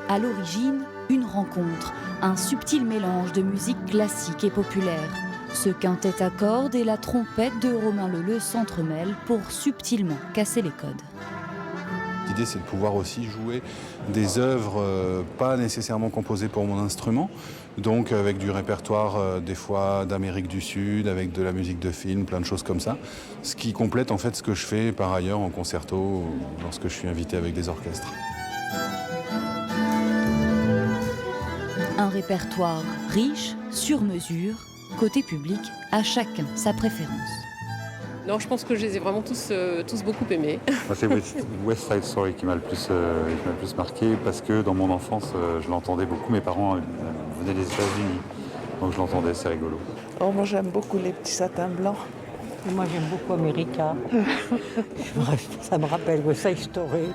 À l'origine, une rencontre, un subtil mélange de musique classique et populaire. Ce quintet à cordes et la trompette de Romain Leleu s'entremêlent pour subtilement casser les codes. L'idée, c'est de pouvoir aussi jouer des œuvres pas nécessairement composées pour mon instrument, donc avec du répertoire des fois d'Amérique du Sud, avec de la musique de film, plein de choses comme ça, ce qui complète en fait ce que je fais par ailleurs en concerto ou lorsque je suis invité avec des orchestres. Un répertoire riche, sur mesure, côté public, à chacun sa préférence. Non, je pense que je les ai vraiment tous beaucoup aimés. Moi, c'est West Side Story qui m'a le plus marqué parce que dans mon enfance, je l'entendais beaucoup. Mes parents venaient des États-Unis, donc je l'entendais, c'est rigolo. Oh, moi j'aime beaucoup les petits satins blancs. Moi j'aime beaucoup America. Ça me rappelle West Side Story.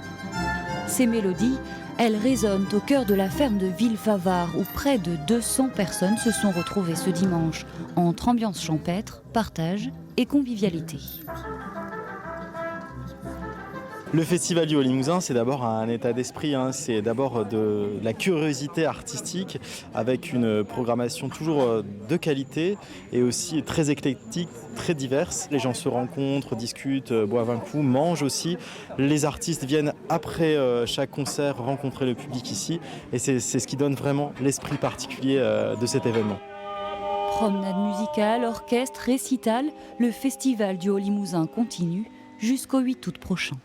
Ces mélodies, elles résonnent au cœur de la ferme de Villefavard où près de 200 personnes se sont retrouvées ce dimanche entre ambiance champêtre, partage et convivialité. Le Festival du Haut-Limousin, c'est d'abord un état d'esprit, c'est d'abord de la curiosité artistique avec une programmation toujours de qualité et aussi très éclectique, très diverse. Les gens se rencontrent, discutent, boivent un coup, mangent aussi. Les artistes viennent après chaque concert rencontrer le public ici et c'est ce qui donne vraiment l'esprit particulier de cet événement. Promenade musicale, orchestre, récital, le Festival du Haut-Limousin continue jusqu'au 8 août prochain.